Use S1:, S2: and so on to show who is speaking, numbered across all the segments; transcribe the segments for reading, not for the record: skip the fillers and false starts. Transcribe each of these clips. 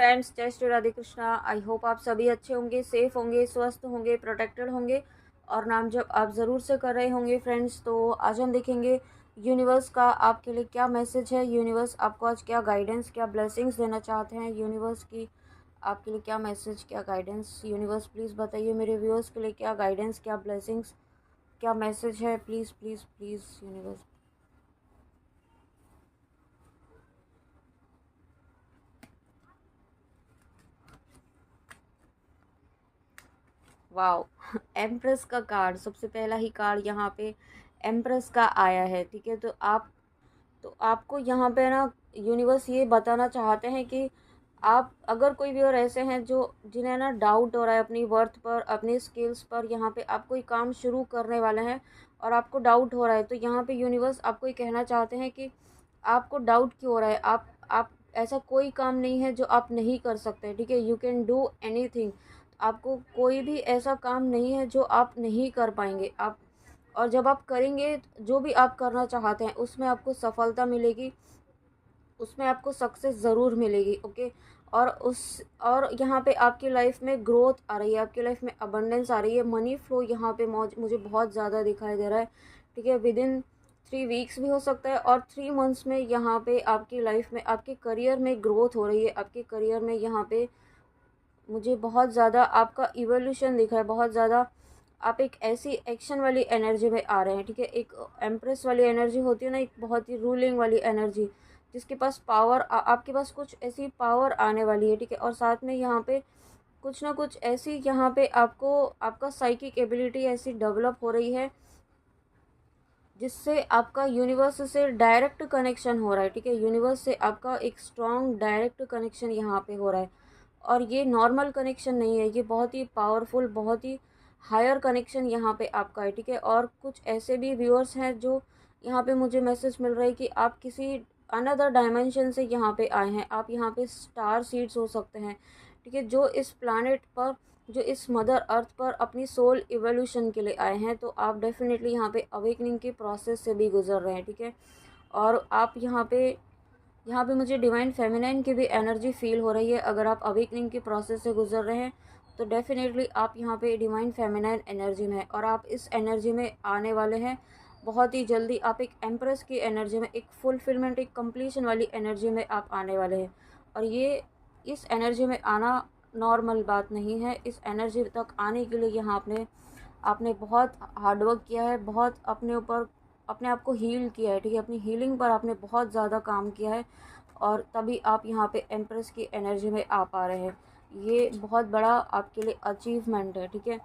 S1: Friends, जय Shri Radhe Krishna. I hope आप सभी अच्छे होंगे, सेफ होंगे, स्वस्थ होंगे, प्रोटेक्टेड होंगे और नाम जब आप ज़रूर से कर रहे होंगे फ्रेंड्स। तो आज हम देखेंगे यूनिवर्स का आपके लिए क्या मैसेज है। यूनिवर्स आपको आज क्या गाइडेंस, क्या ब्लेसिंग्स देना चाहते हैं। यूनिवर्स की आपके लिए क्या मैसेज, क्या गाइडेंस। यूनिवर्स प्लीज़ बताइए मेरे व्यूअर्स के लिए क्या गाइडेंस, क्या ब्लेसिंग्स, क्या मैसेज है। Please please please universe. Wow empress का कार्ड, सबसे पहला ही कार्ड यहाँ पे एम्प्रेस का आया है। ठीक है, तो आपको यहाँ पे ना यूनिवर्स ये बताना चाहते हैं कि आप अगर कोई व्यूअर ऐसे हैं जो जिन्हें ना डाउट हो रहा है अपनी वर्थ पर, अपनी स्किल्स पर, यहाँ पे आप कोई काम शुरू करने वाले हैं और आपको डाउट हो रहा है, तो यहाँ पे यूनिवर्स आपको ये कहना चाहते हैं कि आपको डाउट क्यों हो रहा है। आप ऐसा कोई काम नहीं है जो आप नहीं कर सकते। ठीक है, यू कैन डू एनीथिंग। आपको कोई भी ऐसा काम नहीं है जो आप नहीं कर पाएंगे। आप और जब आप करेंगे, जो भी आप करना चाहते हैं उसमें आपको सफलता मिलेगी, उसमें आपको सक्सेस ज़रूर मिलेगी। ओके, और यहाँ पे आपकी लाइफ में ग्रोथ आ रही है, आपकी लाइफ में अबंडेंस आ रही है, मनी फ्लो यहाँ पे मुझे बहुत ज़्यादा दिखाई दे रहा है। ठीक है, विद इन 3 वीक्स भी हो सकता है और 3 मंथ्स में यहाँ पे आपकी लाइफ में, आपके करियर में ग्रोथ हो रही है। आपके करियर में यहाँ पे मुझे बहुत ज़्यादा आपका इवोल्यूशन दिख रहा है, बहुत ज़्यादा आप एक ऐसी एक्शन वाली एनर्जी में आ रहे हैं। ठीक है, एक एम्प्रेस वाली एनर्जी होती है ना, एक बहुत ही रूलिंग वाली एनर्जी, जिसके पास पावर, आपके पास कुछ ऐसी पावर आने वाली है। ठीक है, और साथ में यहाँ पे कुछ ना कुछ ऐसी यहाँ पे आपको आपका साइकिक एबिलिटी ऐसी डेवलप हो रही है जिससे आपका यूनिवर्स से डायरेक्ट कनेक्शन हो रहा है। ठीक है, यूनिवर्स से आपका एक स्ट्रॉन्ग डायरेक्ट कनेक्शन यहाँ पे हो रहा है और ये नॉर्मल कनेक्शन नहीं है, ये बहुत ही पावरफुल, बहुत ही हायर कनेक्शन यहाँ पे आपका है। ठीक है, और कुछ ऐसे भी व्यूअर्स हैं जो यहाँ पे मुझे मैसेज मिल रहा है कि आप किसी अनदर डायमेंशन से यहाँ पे आए हैं। आप यहाँ पे स्टार सीड्स हो सकते हैं। ठीक है, जो इस प्लानट पर, जो इस मदर अर्थ पर अपनी सोल इवोल्यूशन के लिए आए हैं, तो आप डेफिनेटली यहाँ पे अवेकनिंग की प्रोसेस से भी गुजर रहे हैं। ठीक है, और आप यहाँ पे मुझे डिवाइन फेमिनाइन की भी एनर्जी फील हो रही है। अगर आप अवेकनिंग की प्रोसेस से गुजर रहे हैं तो डेफिनेटली आप यहाँ पे डिवाइन फेमिनाइन एनर्जी में हैं और आप इस एनर्जी में आने वाले हैं बहुत ही जल्दी। आप एक एम्प्रेस की एनर्जी में, एक फुलफिलमेंट, एक कंप्लीशन वाली एनर्जी में आप आने वाले हैं। और ये इस एनर्जी में आना नॉर्मल बात नहीं है। इस एनर्जी तक आने के लिए यहाँ आपने बहुत हार्डवर्क किया है, बहुत अपने ऊपर, अपने आप को हील किया है। ठीक है, अपनी हीलिंग पर आपने बहुत ज़्यादा काम किया है और तभी आप यहाँ पे एम्प्रेस की एनर्जी में आ पा रहे हैं। ये बहुत बड़ा आपके लिए अचीवमेंट है। ठीक है,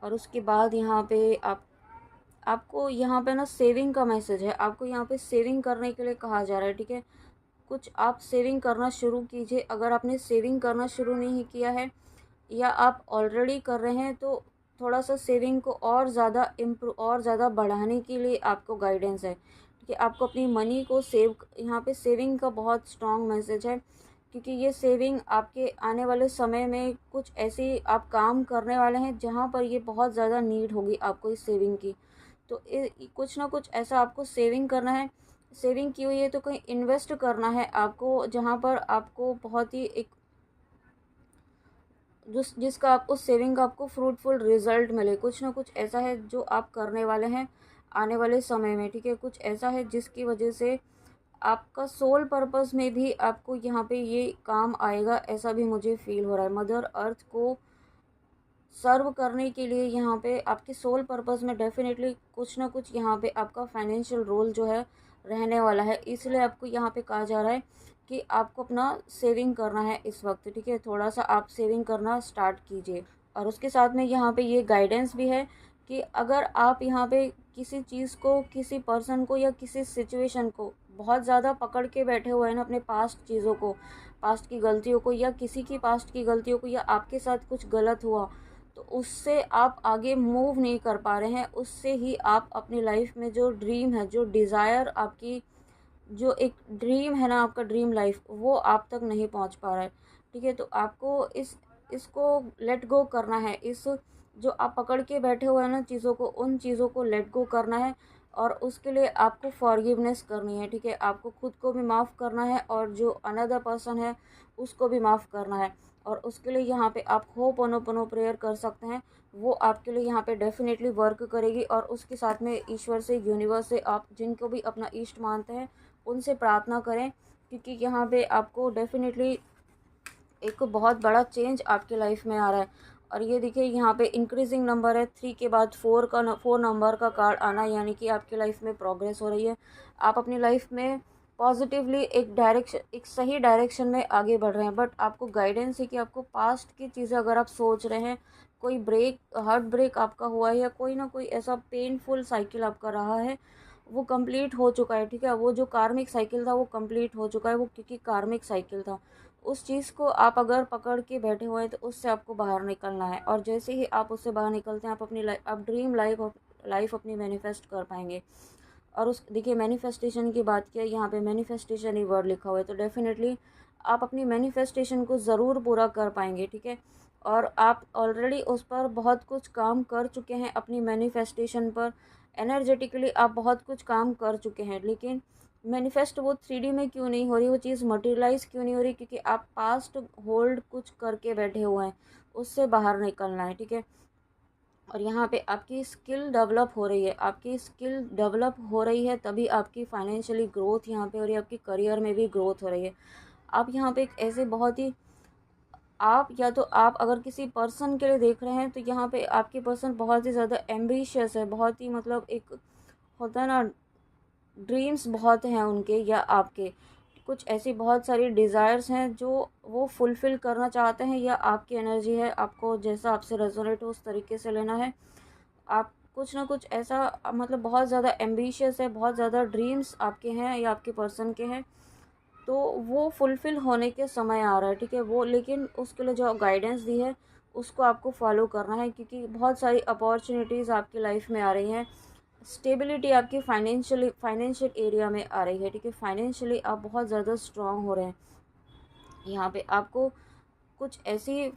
S1: और उसके बाद यहाँ पे आपको यहाँ पे ना सेविंग का मैसेज है। आपको यहाँ पे सेविंग करने के लिए कहा जा रहा है। ठीक है, कुछ आप सेविंग करना शुरू कीजिए। अगर आपने सेविंग करना शुरू नहीं किया है या आप ऑलरेडी कर रहे हैं तो थोड़ा सा सेविंग को और ज़्यादा इम्प्रूव, और ज़्यादा बढ़ाने के लिए आपको गाइडेंस है। ठीक है, आपको अपनी मनी को सेव, यहाँ पे सेविंग का बहुत स्ट्रॉन्ग मैसेज है क्योंकि ये सेविंग आपके आने वाले समय में कुछ ऐसी आप काम करने वाले हैं जहाँ पर ये बहुत ज़्यादा नीड होगी आपको इस सेविंग की। तो कुछ ना कुछ ऐसा आपको सेविंग करना है। सेविंग की हुई है तो कहीं इन्वेस्ट करना है आपको, जहाँ पर आपको बहुत ही एक जिसका आपको सेविंग का आपको फ्रूटफुल रिजल्ट मिले। कुछ ना कुछ ऐसा है जो आप करने वाले हैं आने वाले समय में। ठीक है, कुछ ऐसा है जिसकी वजह से आपका सोल पर्पस में भी आपको यहाँ पे ये काम आएगा, ऐसा भी मुझे फील हो रहा है। मदर अर्थ को सर्व करने के लिए यहाँ पे आपके सोल पर्पस में डेफिनेटली कुछ ना कुछ यहाँ पे आपका फाइनेंशियल रोल जो है रहने वाला है। इसलिए आपको यहाँ पे कहा जा रहा है कि आपको अपना सेविंग करना है इस वक्त। ठीक है, थोड़ा सा आप सेविंग करना स्टार्ट कीजिए। और उसके साथ में यहाँ पे ये गाइडेंस भी है कि अगर आप यहाँ पे किसी चीज़ को, किसी पर्सन को या किसी सिचुएशन को बहुत ज़्यादा पकड़ के बैठे हुए हैं ना, अपने पास्ट चीज़ों को, पास्ट की गलतियों को, या किसी की पास्ट की गलतियों को, या आपके साथ कुछ गलत हुआ तो उससे आप आगे मूव नहीं कर पा रहे हैं, उससे ही आप अपनी लाइफ में जो ड्रीम है, जो डिज़ायर आपकी, जो एक ड्रीम है ना आपका, ड्रीम लाइफ, वो आप तक नहीं पहुंच पा रहा है। ठीक है, तो आपको इसको लेट गो करना है। इस जो आप पकड़ के बैठे हुए हैं ना चीज़ों को, उन चीज़ों को लेट गो करना है और उसके लिए आपको फॉरगिवनेस करनी है, ठीक है। आपको खुद को भी माफ़ करना है और जो अनदर पर्सन है उसको भी माफ़ करना है। और उसके लिए यहाँ पे आप होपोनोपोनो प्रेयर कर सकते हैं, वो आपके लिए यहाँ पे डेफिनेटली वर्क करेगी। और उसके साथ में ईश्वर से, यूनिवर्स से, आप जिनको भी अपना इष्ट मानते हैं उनसे प्रार्थना करें, क्योंकि यहाँ पे आपको डेफिनेटली एक बहुत बड़ा चेंज आपके लाइफ में आ रहा है। और ये देखिए यहाँ पे इंक्रीजिंग नंबर है, 3 के बाद 4 नंबर का कार्ड आना, यानी कि आपकी लाइफ में प्रोग्रेस हो रही है। आप अपनी लाइफ में पॉजिटिवली एक सही डायरेक्शन में आगे बढ़ रहे हैं। बट आपको गाइडेंस है कि आपको पास्ट की चीज़ें अगर आप सोच रहे हैं, कोई हार्ट ब्रेक आपका हुआ है या कोई ना कोई ऐसा पेनफुल साइकिल आपका रहा है, वो कंप्लीट हो चुका है, ठीक है। वो जो कार्मिक साइकिल था वो कंप्लीट हो चुका है, वो क्योंकि कार्मिक साइकिल था। उस चीज़ को आप अगर पकड़ के बैठे हुए हैं तो उससे आपको बाहर निकलना है। और जैसे ही आप उससे बाहर निकलते हैं, आप ड्रीम लाइफ अपनी मैनिफेस्ट कर पाएंगे। और उस देखिए मैनिफेस्टेशन की बात किया, यहाँ पे मैनिफेस्टेशन ही वर्ड लिखा हुआ है, तो डेफिनेटली आप अपनी मैनिफेस्टेशन को ज़रूर पूरा कर पाएंगे, ठीक है। और आप ऑलरेडी उस पर बहुत कुछ काम कर चुके हैं, अपनी मैनिफेस्टेशन पर एनर्जेटिकली आप बहुत कुछ काम कर चुके हैं। लेकिन मैनिफेस्ट वो 3D में क्यों नहीं हो रही, वो चीज़ मटेरियलाइज क्यों नहीं हो रही, क्योंकि आप पास्ट होल्ड कुछ करके बैठे हुए हैं, उससे बाहर निकलना है, ठीक है। और यहाँ पे आपकी स्किल डेवलप हो रही है, आपकी स्किल डेवलप हो रही है तभी आपकी फाइनेंशियली ग्रोथ यहाँ पे हो रही है, आपकी करियर में भी ग्रोथ हो रही है। आप यहाँ पे एक ऐसे बहुत ही आप अगर किसी पर्सन के लिए देख रहे हैं तो यहाँ पे आपकी पर्सन बहुत ही ज़्यादा एम्बिशियस है, बहुत ही मतलब एक होता है ना, ड्रीम्स बहुत हैं उनके या आपके, कुछ ऐसी बहुत सारी डिज़ायर्स हैं जो वो फुलफ़िल करना चाहते हैं, या आपकी एनर्जी है, आपको जैसा आपसे रेजोनेट हो उस तरीके से लेना है। आप कुछ ना कुछ ऐसा मतलब बहुत ज़्यादा एम्बिशियस है, बहुत ज़्यादा ड्रीम्स आपके हैं या आपके पर्सन के हैं, तो वो फुलफ़िल होने के समय आ रहा है, ठीक है। वो लेकिन उसके लिए जो गाइडेंस दी है उसको आपको फॉलो करना है, क्योंकि बहुत सारी अपॉर्चुनिटीज़ आपकी लाइफ में आ रही हैं। स्टेबिलिटी आपकी फाइनेंशियल एरिया में आ रही है, ठीक है। फाइनेंशियली आप बहुत ज़्यादा स्ट्रांग हो रहे हैं। यहाँ पे आपको कुछ ऐसी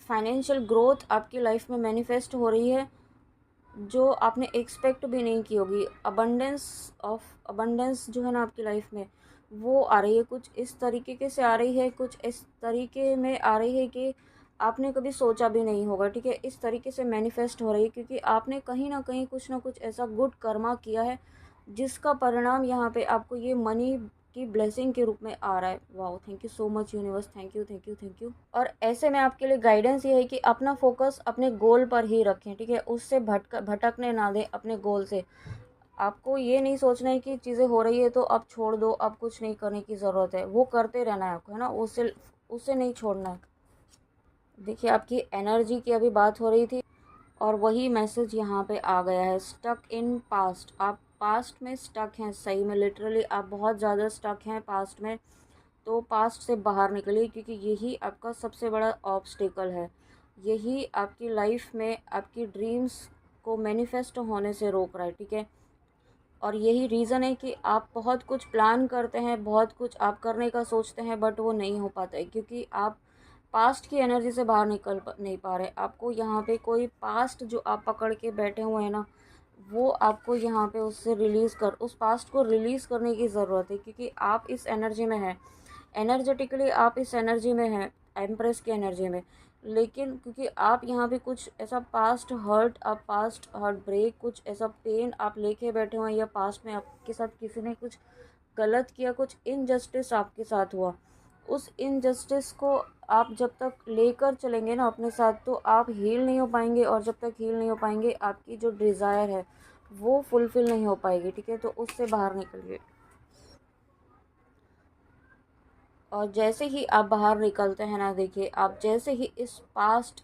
S1: फाइनेंशियल ग्रोथ आपकी लाइफ में मैनिफेस्ट हो रही है जो आपने एक्सपेक्ट भी नहीं की होगी। अबंडेंस जो है ना आपकी लाइफ में, वो आ रही है, कुछ इस तरीके के से आ रही है, कुछ इस तरीके में आ रही है कि आपने कभी सोचा भी नहीं होगा, ठीक है। इस तरीके से मैनिफेस्ट हो रही है क्योंकि आपने कहीं ना कहीं कुछ ना कुछ ऐसा गुड कर्मा किया है, जिसका परिणाम यहाँ पे आपको ये मनी की ब्लेसिंग के रूप में आ रहा है। Wow, thank you so much universe, thank you thank you thank you. और ऐसे में आपके लिए गाइडेंस ये है कि अपना फोकस अपने गोल पर ही रखें, ठीक है। उससे भटकने ना दें अपने गोल से। आपको ये नहीं सोचना है कि चीज़ें हो रही है तो अब छोड़ दो, अब कुछ नहीं करने की ज़रूरत है, वो करते रहना है आपको, है ना, उससे उससे नहीं छोड़ना है। देखिए आपकी एनर्जी की अभी बात हो रही थी और वही मैसेज यहाँ पे आ गया है, स्टक इन पास्ट। आप पास्ट में स्टक हैं, सही में लिटरली आप बहुत ज़्यादा स्टक हैं पास्ट में। तो पास्ट से बाहर निकलिए, क्योंकि यही आपका सबसे बड़ा ऑब्स्टिकल है, यही आपकी लाइफ में आपकी ड्रीम्स को मैनिफेस्ट होने से रोक रहा है, ठीक है। और यही रीज़न है कि आप बहुत कुछ प्लान करते हैं, बहुत कुछ आप करने का सोचते हैं, बट वो नहीं हो पाता है क्योंकि आप पास्ट की एनर्जी से बाहर नहीं पा रहे। आपको यहाँ पे कोई पास्ट जो आप पकड़ के बैठे हुए हैं ना, वो आपको यहाँ पे उस पास्ट को रिलीज़ करने की ज़रूरत है, क्योंकि आप इस एनर्जी में हैं, एनर्जेटिकली आप इस एनर्जी में हैं, एम्प्रेस की एनर्जी में। लेकिन क्योंकि आप यहाँ पे कुछ ऐसा पास्ट हर्ट ब्रेक, कुछ ऐसा पेन आप लेके बैठे हुए हैं, या पास्ट में आपके साथ किसी ने कुछ गलत किया, कुछ इनजस्टिस आपके साथ हुआ, उस इनजस्टिस को आप जब तक लेकर चलेंगे ना अपने साथ, तो आप हील नहीं हो पाएंगे। और जब तक हील नहीं हो पाएंगे, आपकी जो डिज़ायर है वो फुलफ़िल नहीं हो पाएगी, ठीक है। तो उससे बाहर निकलिए। और जैसे ही आप बाहर निकलते हैं ना, देखिए आप जैसे ही इस पास्ट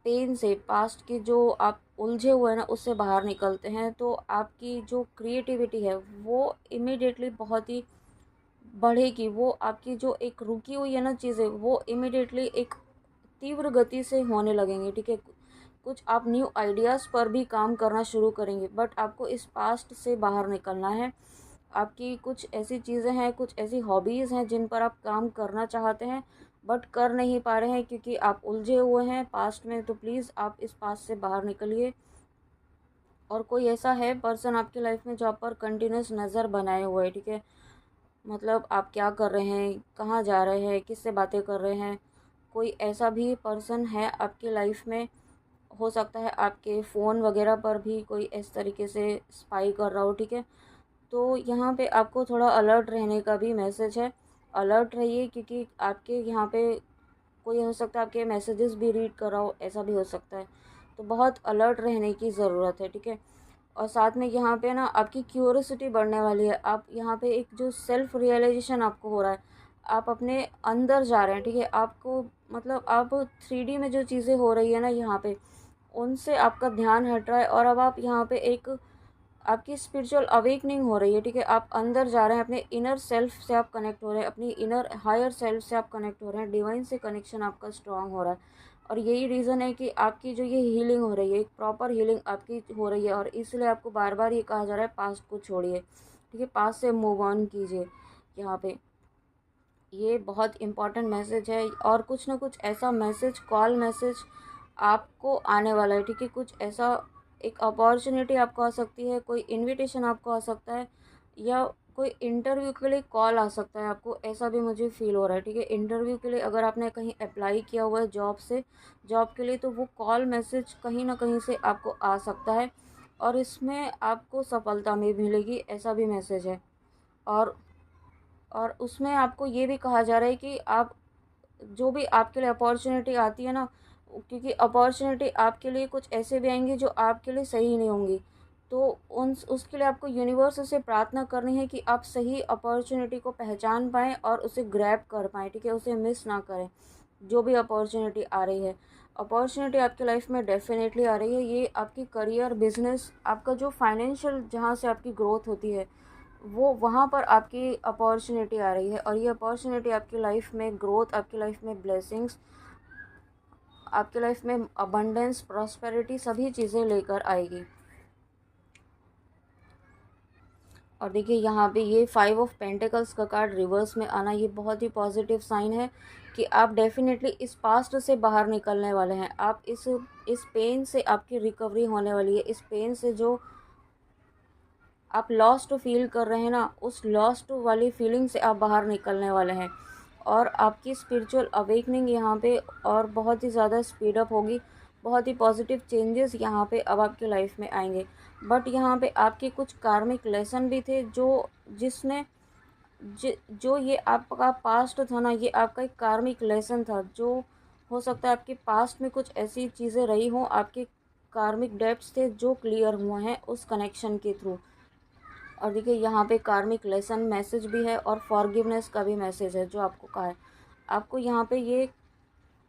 S1: पेन से, पास्ट की जो आप उलझे हुए हैं ना, उससे बाहर निकलते हैं, तो आपकी जो क्रिएटिविटी है वो इमिडिएटली बहुत ही बढ़ेगी। वो आपकी जो एक रुकी हुई है ना चीज़ें, वो इमिडिएटली एक तीव्र गति से होने लगेंगे, ठीक है। कुछ आप न्यू आइडियाज़ पर भी काम करना शुरू करेंगे, बट आपको इस पास्ट से बाहर निकलना है। आपकी कुछ ऐसी चीज़ें हैं, कुछ ऐसी हॉबीज़ हैं जिन पर आप काम करना चाहते हैं बट कर नहीं पा रहे हैं क्योंकि आप उलझे हुए हैं पास्ट में। तो प्लीज़ आप इस पास्ट से बाहर निकलिए। और कोई ऐसा है पर्सन आपकी लाइफ में जो आप पर कंटिन्यूस नज़र बनाए हुए है, ठीक है। मतलब आप क्या कर रहे हैं, कहाँ जा रहे हैं, किससे बातें कर रहे हैं, कोई ऐसा भी पर्सन है आपकी लाइफ में। हो सकता है आपके फ़ोन वगैरह पर भी कोई इस तरीके से स्पाई कर रहा हो, ठीक है। तो यहाँ पे आपको थोड़ा अलर्ट रहने का भी मैसेज है। अलर्ट रहिए, क्योंकि आपके यहाँ पे कोई हो सकता है आपके मैसेजेस भी रीड कर रहा हो, ऐसा भी हो सकता है। तो बहुत अलर्ट रहने की ज़रूरत है, ठीक है। और साथ में यहाँ पे ना आपकी क्यूरियोसिटी बढ़ने वाली है। आप यहाँ पे एक जो सेल्फ रियलाइजेशन आपको हो रहा है, आप अपने अंदर जा रहे हैं, ठीक है। आपको मतलब आप 3D में जो चीज़ें हो रही है ना यहाँ पे, उनसे आपका ध्यान हट रहा है, और अब आप यहाँ पे एक आपकी स्पिरिचुअल अवेकनिंग हो रही है, ठीक है। आप अंदर जा रहे हैं, अपने इनर सेल्फ से आप कनेक्ट हो रहे हैं, अपनी इनर हायर सेल्फ से आप कनेक्ट हो रहे हैं, डिवाइन से कनेक्शन आपका स्ट्रांग हो रहा है। और यही रीज़न है कि आपकी जो ये हीलिंग हो रही है, एक प्रॉपर हीलिंग आपकी हो रही है, और इसलिए आपको बार बार ये कहा जा रहा है पास्ट को छोड़िए, ठीक है, पास्ट से मूव ऑन कीजिए। यहाँ पे ये बहुत इम्पॉर्टेंट मैसेज है, और कुछ ना कुछ ऐसा मैसेज, कॉल मैसेज आपको आने वाला है, ठीक है। कुछ ऐसा एक अपॉर्चुनिटी आपको आ सकती है, कोई इनविटेशन आपको आ सकता है, या कोई इंटरव्यू के लिए कॉल आ सकता है आपको, ऐसा भी मुझे फील हो रहा है, ठीक है। इंटरव्यू के लिए अगर आपने कहीं अप्लाई किया हुआ है जॉब के लिए, तो वो कॉल मैसेज कहीं ना कहीं से आपको आ सकता है, और इसमें आपको सफलता में मिलेगी, ऐसा भी मैसेज है। और उसमें आपको ये भी कहा जा रहा है कि आप जो भी आपके लिए अपॉर्चुनिटी आती है ना, क्योंकि अपॉर्चुनिटी आपके लिए कुछ ऐसे भी आएंगे जो आपके लिए सही नहीं होंगी, तो उन उसके लिए आपको यूनिवर्स से प्रार्थना करनी है कि आप सही अपॉर्चुनिटी को पहचान पाएँ और उसे ग्रैब कर पाएँ, ठीक है, उसे मिस ना करें। जो भी अपॉर्चुनिटी आ रही है, अपॉर्चुनिटी आपकी लाइफ में डेफिनेटली आ रही है। ये आपकी करियर, बिजनेस, आपका जो फाइनेंशियल, जहाँ से आपकी ग्रोथ होती है, वो वहाँ पर आपकी अपॉर्चुनिटी आ रही है, और ये अपॉर्चुनिटी आपकी लाइफ में ग्रोथ, आपकी लाइफ में ब्लेसिंग्स, आपकी लाइफ में अबंडेंस, प्रॉस्पेरिटी, सभी चीज़ें लेकर आएगी। और देखिए यहाँ पे ये 5 ऑफ पेंटिकल्स का कार्ड रिवर्स में आना, ये बहुत ही पॉजिटिव साइन है कि आप डेफिनेटली इस पास्ट से बाहर निकलने वाले हैं। आप इस पेन से आपकी रिकवरी होने वाली है। इस पेन से जो आप लॉस्ट फील कर रहे हैं ना, उस लॉस्ट वाली फीलिंग से आप बाहर निकलने वाले हैं, और आपकी स्पिरिचुअल अवेकनिंग यहाँ पे और बहुत ही ज़्यादा स्पीड अप होगी। बहुत ही पॉजिटिव चेंजेस यहाँ पे अब आपकी लाइफ में आएंगे। बट यहाँ पे आपके कुछ कार्मिक लेसन भी थे, जिसने जो ये आपका पास्ट था ना, ये आपका एक कार्मिक लेसन था, जो हो सकता है आपके पास्ट में कुछ ऐसी चीज़ें रही हों, आपके कार्मिक डेब्ट्स थे जो क्लियर हुए हैं उस कनेक्शन के थ्रू। और देखिए यहाँ पे कार्मिक लेसन मैसेज भी है, और फॉरगिवनेस का भी मैसेज है जो आपको कहा है। आपको यहाँ पे ये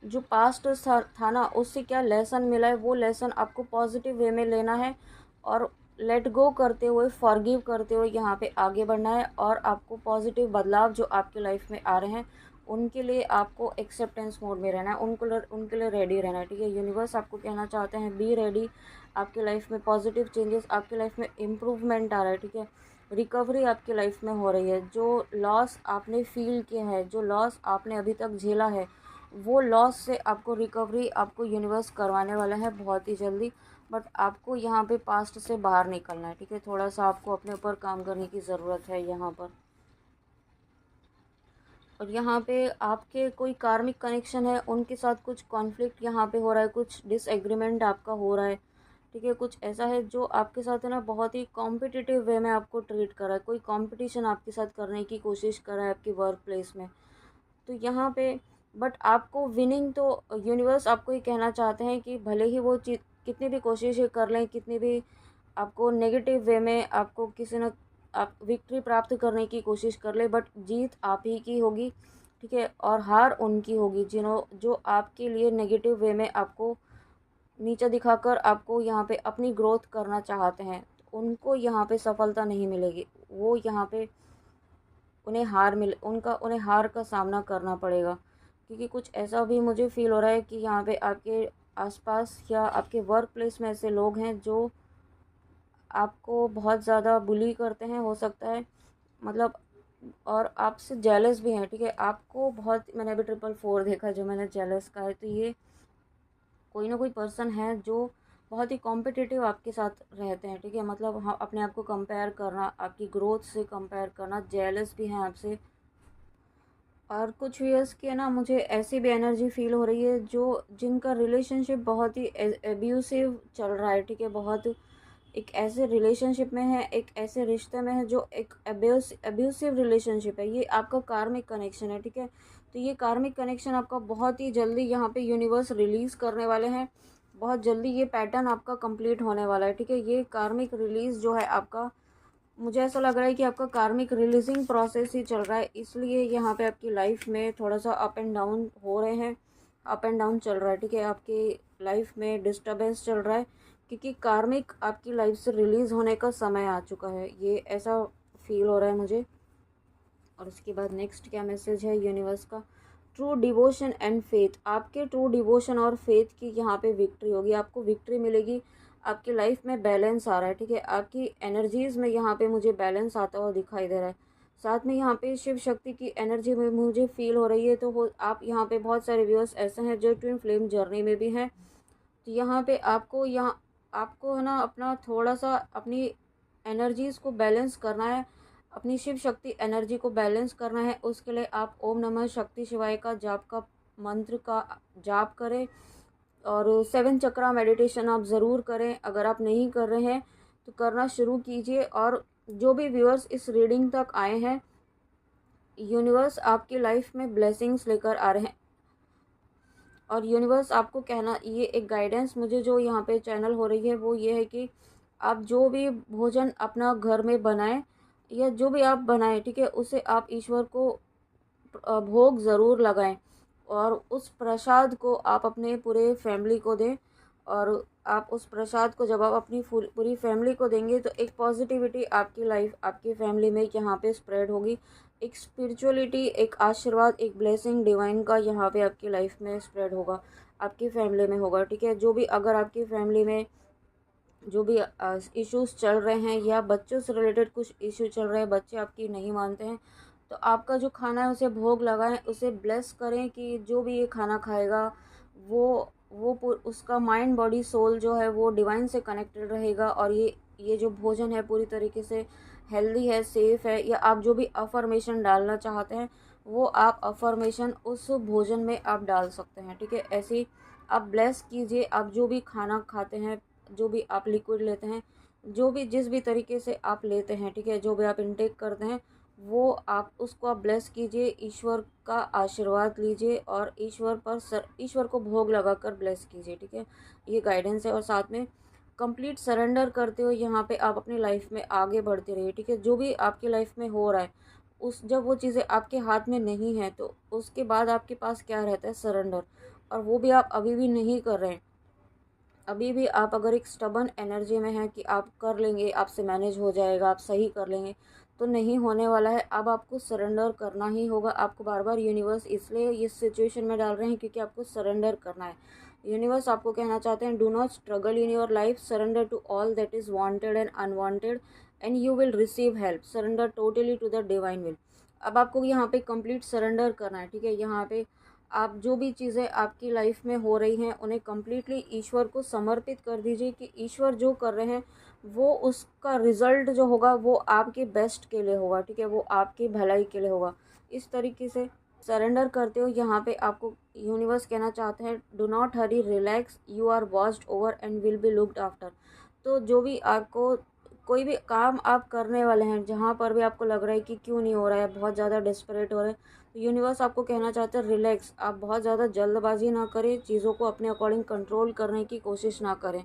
S1: जो पास्ट था ना, उससे क्या लेसन मिला है, वो लेसन आपको पॉजिटिव वे में लेना है, और लेट गो करते हुए, फॉरगिव करते हुए यहाँ पे आगे बढ़ना है। और आपको पॉजिटिव बदलाव जो आपके लाइफ में आ रहे हैं, उनके लिए आपको एक्सेप्टेंस मोड में रहना है, उनके लिए रेडी रहना है, ठीक है। यूनिवर्स आपको कहना चाहते हैं बी रेडी। आपकी लाइफ में पॉजिटिव चेंजेस, आपकी लाइफ में इम्प्रूवमेंट आ रहा है, ठीक है। रिकवरी आपकी लाइफ में हो रही है। जो लॉस आपने फील किया है, जो लॉस आपने अभी तक झेला है, वो लॉस से आपको रिकवरी, आपको यूनिवर्स करवाने वाला है बहुत ही जल्दी। बट आपको यहाँ पे पास्ट से बाहर निकलना है, ठीक है। थोड़ा सा आपको अपने ऊपर काम करने की ज़रूरत है यहाँ पर। और यहाँ पे आपके कोई कार्मिक कनेक्शन है, उनके साथ कुछ कॉन्फ्लिक्ट यहाँ पे हो रहा है, कुछ डिसएग्रीमेंट आपका हो रहा है, ठीक है। कुछ ऐसा है जो आपके साथ है ना, बहुत ही कॉम्पिटिटिव वे में आपको ट्रीट कर रहा है, कोई कंपटीशन आपके साथ करने की कोशिश कर रहा है आपकी वर्क प्लेस में। तो यहाँ पे बट आपको विनिंग, तो यूनिवर्स आपको ये कहना चाहते हैं कि भले ही वो चीज़ कितनी भी कोशिश कर लें, कितनी भी आपको नेगेटिव वे में आपको किसी न आप विक्ट्री प्राप्त करने की कोशिश कर ले, बट जीत आप ही की होगी, ठीक है। और हार उनकी होगी जो आपके लिए नेगेटिव वे में आपको नीचा दिखाकर आपको यहाँ पे अपनी ग्रोथ करना चाहते हैं। उनको यहाँ पे सफलता नहीं मिलेगी। वो यहाँ पे उन्हें हार का सामना करना पड़ेगा, क्योंकि कुछ ऐसा भी मुझे फील हो रहा है कि यहाँ पे आपके आसपास या आपके वर्क प्लेस में ऐसे लोग हैं जो आपको बहुत ज़्यादा बुली करते हैं, हो सकता है, मतलब, और आपसे जेलस भी हैं, ठीक है। आपको बहुत, मैंने अभी 444 देखा जो मैंने जेलस का है, तो ये कोई ना कोई पर्सन है जो बहुत ही कॉम्पिटिटिव आपके साथ रहते हैं, ठीक है। मतलब हाँ, अपने आप को कंपेयर करना, आपकी ग्रोथ से कंपेयर करना, जेलस भी हैं आपसे। और कुछ व्यूअर्स की है ना, मुझे ऐसी भी एनर्जी फील हो रही है जो जिनका रिलेशनशिप बहुत ही एब्यूसिव चल रहा है, ठीक है। बहुत एक ऐसे रिलेशनशिप में है, एक ऐसे रिश्ते में है जो एक अब्यूसिव रिलेशनशिप है। ये आपका कार्मिक कनेक्शन है, ठीक है। तो ये कार्मिक कनेक्शन आपका बहुत ही जल्दी यहाँ पे यूनिवर्स रिलीज़ करने वाले हैं। बहुत जल्दी ये पैटर्न आपका कंप्लीट होने वाला है, ठीक है। ये कार्मिक रिलीज़ जो है आपका, मुझे ऐसा लग रहा है कि आपका कार्मिक रिलीजिंग प्रोसेस ही चल रहा है, इसलिए यहाँ पे आपकी लाइफ में थोड़ा सा अप एंड डाउन हो रहे हैं, अप एंड डाउन चल रहा है, ठीक है। आपकी लाइफ में डिस्टर्बेंस चल रहा है क्योंकि कार्मिक आपकी लाइफ से रिलीज़ होने का समय आ चुका है, ये ऐसा फील हो रहा है मुझे। और उसके बाद नेक्स्ट क्या मैसेज है यूनिवर्स का, ट्रू डिवोशन एंड फेथ। आपके ट्रू डिवोशन और फेथ की यहाँ पे विक्ट्री होगी, आपको विक्ट्री मिलेगी। आपकी लाइफ में बैलेंस आ रहा है, ठीक है। आपकी एनर्जीज़ में यहाँ पे मुझे बैलेंस आता हुआ दिखाई दे रहा है। साथ में यहाँ पे शिव शक्ति की एनर्जी में मुझे फील हो रही है। तो वो आप यहाँ पे बहुत सारे व्यूअर्स ऐसे हैं जो ट्विन फ्लेम जर्नी में भी हैं। तो यहाँ पे आपको है ना अपना थोड़ा सा अपनी एनर्जीज़ को बैलेंस करना है, अपनी शिव शक्ति एनर्जी को बैलेंस करना है। उसके लिए आप ओम नमः शक्ति शिवाय का जाप का मंत्र का जाप करें और 7 चक्रा मेडिटेशन आप ज़रूर करें। अगर आप नहीं कर रहे हैं तो करना शुरू कीजिए। और जो भी व्यूअर्स इस रीडिंग तक आए हैं, यूनिवर्स आपकी लाइफ में ब्लेसिंग्स लेकर आ रहे हैं। और यूनिवर्स आपको कहना, ये एक गाइडेंस मुझे जो यहाँ पे चैनल हो रही है वो ये है कि आप जो भी भोजन अपना घर में बनाएं या जो भी आप बनाएं, ठीक है, उसे आप ईश्वर को भोग ज़रूर लगाएं और उस प्रसाद को आप अपने पूरे फैमिली को दें। और आप उस प्रसाद को जब आप अपनी पूरी फैमिली को देंगे तो एक पॉजिटिविटी आपकी लाइफ, आपकी फैमिली में यहाँ पे स्प्रेड होगी। एक स्पिरिचुअलिटी, एक आशीर्वाद, एक ब्लेसिंग डिवाइन का यहाँ पे आपकी लाइफ में स्प्रेड होगा, आपकी फैमिली में होगा, ठीक है। जो भी अगर आपकी फैमिली में जो भी इश्यूज चल रहे हैं या बच्चों से रिलेटेड कुछ इश्यू चल रहे हैं, बच्चे आपकी नहीं मानते हैं, तो आपका जो खाना है उसे भोग लगाएं, उसे ब्लेस करें कि जो भी ये खाना खाएगा उसका माइंड बॉडी सोल जो है वो डिवाइन से कनेक्टेड रहेगा। और ये जो भोजन है पूरी तरीके से हेल्दी है, सेफ़ है। या आप जो भी अफर्मेशन डालना चाहते हैं वो आप अफर्मेशन उस भोजन में आप डाल सकते हैं, ठीक है। ऐसे ही आप ब्लेस कीजिए। आप जो भी खाना खाते हैं, जो भी आप लिक्विड लेते हैं, जो भी जिस भी तरीके से आप लेते हैं, ठीक है, जो भी आप इनटेक करते हैं वो आप उसको आप ब्लेस कीजिए, ईश्वर का आशीर्वाद लीजिए और ईश्वर को भोग लगाकर ब्लेस कीजिए, ठीक है। ये गाइडेंस है। और साथ में कंप्लीट सरेंडर करते हो यहाँ पे आप अपनी लाइफ में आगे बढ़ते रहिए, ठीक है। जो भी आपकी लाइफ में हो रहा है जब वो चीज़ें आपके हाथ में नहीं है तो उसके बाद आपके पास क्या रहता है, सरेंडर। और वो भी आप अभी भी नहीं कर रहे हैं। अभी भी आप अगर एक स्टबन एनर्जी में हैं कि आप कर लेंगे, आपसे मैनेज हो जाएगा, आप सही कर लेंगे, तो नहीं होने वाला है। अब आपको सरेंडर करना ही होगा। आपको बार बार यूनिवर्स इसलिए इस सिचुएशन में डाल रहे हैं क्योंकि आपको सरेंडर करना है। यूनिवर्स आपको कहना चाहते हैं, do not struggle in your life, surrender to all that is wanted and unwanted and you will receive help, surrender totally to the divine will. अब आपको यहाँ पे कंप्लीट सरेंडर करना है, ठीक है। यहाँ पे आप जो भी चीज़ें आपकी लाइफ में हो रही हैं उन्हें कम्प्लीटली ईश्वर को समर्पित कर दीजिए कि ईश्वर जो कर रहे हैं वो उसका रिज़ल्ट जो होगा वो आपके बेस्ट के लिए होगा, ठीक है, वो आपकी भलाई के लिए होगा। इस तरीके से सरेंडर करते हो यहाँ पे आपको यूनिवर्स कहना चाहते हैं, do not hurry, relax, you are watched over and will be looked after. तो जो भी आपको कोई भी काम आप करने वाले हैं, जहाँ पर भी आपको लग रहा है कि क्यों नहीं हो रहा है, बहुत ज़्यादा डेस्परेट हो रहे हैं, तो यूनिवर्स आपको कहना चाहता है, रिलैक्स, आप बहुत ज़्यादा जल्दबाजी ना करें, चीज़ों को अपने अकॉर्डिंग कंट्रोल करने की कोशिश ना करें।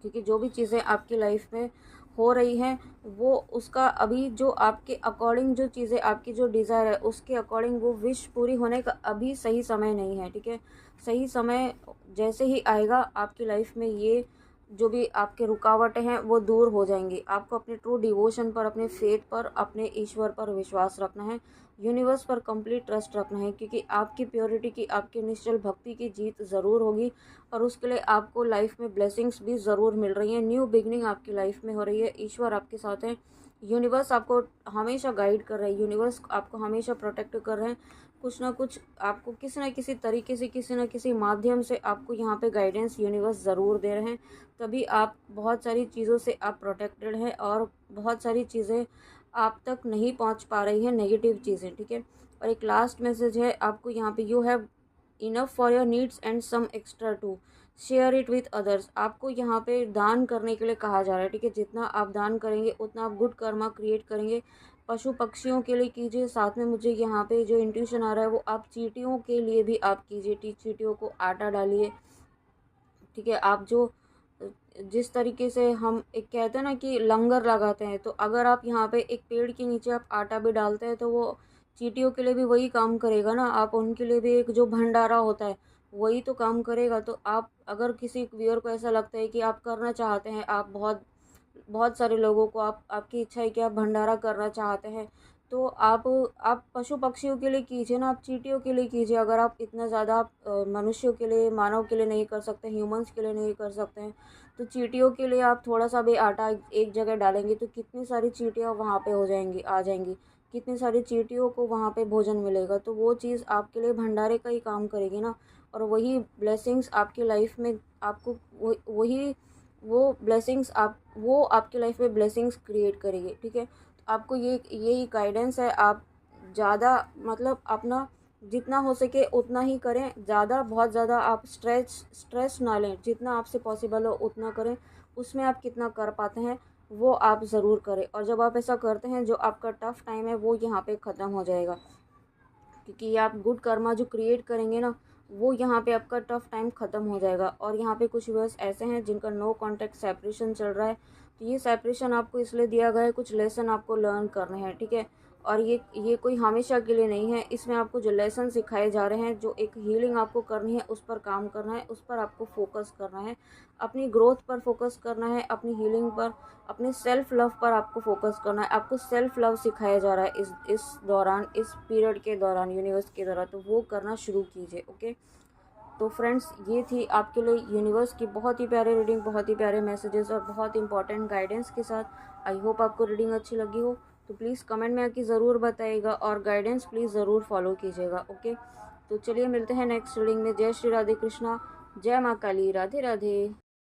S1: क्योंकि जो भी चीज़ें आपकी लाइफ में हो रही हैं वो उसका अभी जो आपके अकॉर्डिंग, जो चीज़ें आपकी जो डिज़ायर है उसके अकॉर्डिंग वो विश पूरी होने का अभी सही समय नहीं है, ठीक है। सही समय जैसे ही आएगा आपकी लाइफ में ये जो भी आपके रुकावटें हैं वो दूर हो जाएंगी। आपको अपने ट्रू डिवोशन पर, अपने फेथ पर, अपने ईश्वर पर विश्वास रखना है, यूनिवर्स पर कंप्लीट ट्रस्ट रखना है, क्योंकि आपकी प्योरिटी की, आपकी निश्चल भक्ति की जीत ज़रूर होगी। और उसके लिए आपको लाइफ में ब्लेसिंग्स भी ज़रूर मिल रही हैं, न्यू बिगनिंग आपकी लाइफ में हो रही है। ईश्वर आपके साथ हैं, यूनिवर्स आपको हमेशा गाइड कर रहे हैं, यूनिवर्स आपको हमेशा प्रोटेक्ट कर रहे हैं। कुछ ना कुछ आपको किसी न किसी तरीके से, किसी न किसी माध्यम से आपको यहाँ पे गाइडेंस यूनिवर्स ज़रूर दे रहे हैं। तभी आप बहुत सारी चीज़ों से आप प्रोटेक्टेड हैं और बहुत सारी चीज़ें आप तक नहीं पहुँच पा रही हैं, नेगेटिव चीज़ें, ठीक है। और एक लास्ट मैसेज है आपको यहाँ पे, you have enough for your needs and some extra too, share it with others. आपको यहाँ पे दान करने के लिए कहा जा रहा है, ठीक है। जितना आप दान करेंगे उतना आप गुड कर्मा क्रिएट करेंगे। पशु पक्षियों के लिए कीजिए, साथ में मुझे यहाँ पे जो इंट्यूशन आ रहा है वो आप चींटियों के लिए भी आप कीजिए। चींटियों को आटा डालिए, ठीक है। आप जो जिस तरीके से हम एक कहते हैं ना कि लंगर लगाते हैं, तो अगर आप यहाँ पे एक पेड़ के नीचे आप आटा भी डालते हैं तो वो चींटियों के लिए भी वही काम करेगा ना। आप उनके लिए भी एक जो भंडारा होता है वही तो काम करेगा। तो आप अगर किसी व्यूअर को ऐसा लगता है कि आप करना चाहते हैं, आप बहुत बहुत सारे लोगों को आपकी इच्छा है कि आप भंडारा करना चाहते हैं, तो आप पशु पक्षियों के लिए कीजिए ना, आप चींटियों के लिए कीजिए। अगर आप इतना ज़्यादा आप मनुष्यों के लिए, मानव के लिए नहीं कर सकते, ह्यूमंस के लिए नहीं कर सकते हैं, तो चींटियों के लिए आप थोड़ा सा भी आटा एक जगह डालेंगे तो कितनी सारी चींटियाँ वहाँ पे हो जाएंगी, आ जाएंगी। कितनी सारी चींटियों को वहाँ पे भोजन मिलेगा, तो वो चीज़ आपके लिए भंडारे का ही काम करेगी ना। और वही ब्लेसिंग्स आपकी लाइफ में आपको वही वो ब्लेसिंग्स आप वो आपकी लाइफ में ब्लेसिंग्स क्रिएट करेगी, ठीक है। तो आपको यही गाइडेंस है। आप ज़्यादा मतलब अपना जितना हो सके उतना ही करें। ज़्यादा बहुत ज़्यादा आप स्ट्रेस ना लें, जितना आपसे पॉसिबल हो उतना करें। उसमें आप कितना कर पाते हैं वो आप ज़रूर करें। और जब आप ऐसा करते हैं, जो आपका टफ़ टाइम है वो यहाँ पे ख़त्म हो जाएगा, क्योंकि आप गुड कर्मा जो क्रिएट करेंगे ना, वो यहाँ पे आपका टफ टाइम ख़त्म हो जाएगा। और यहाँ पे कुछ व्यूअर्स ऐसे हैं जिनका नो कॉन्टैक्ट सेपरेशन चल रहा है, तो ये सेपरेशन आपको इसलिए दिया गया है, कुछ लेसन आपको लर्न करने हैं, ठीक है। और ये कोई हमेशा के लिए नहीं है। इसमें आपको जो लेसन सिखाए जा रहे हैं, जो एक हीलिंग आपको करनी है, उस पर काम करना है, उस पर आपको फोकस करना है, अपनी ग्रोथ पर फोकस करना है, अपनी हीलिंग पर, अपने सेल्फ लव पर आपको फोकस करना है। आपको सेल्फ लव सिखाया जा रहा है इस दौरान, इस पीरियड के दौरान, यूनिवर्स के दौरान, तो वो करना शुरू कीजिए, ओके। तो फ्रेंड्स, ये थी आपके लिए यूनिवर्स की बहुत ही प्यारे रीडिंग, बहुत ही प्यारे मैसेजेस और बहुत इंपॉर्टेंट गाइडेंस के साथ। आई होप आपको रीडिंग अच्छी लगी हो, तो प्लीज़ कमेंट में आके ज़रूर बताइएगा और गाइडेंस प्लीज़ ज़रूर फॉलो कीजिएगा, ओके। तो चलिए मिलते हैं नेक्स्ट रीडिंग में। जय श्री राधे कृष्णा, जय माँ काली, राधे राधे।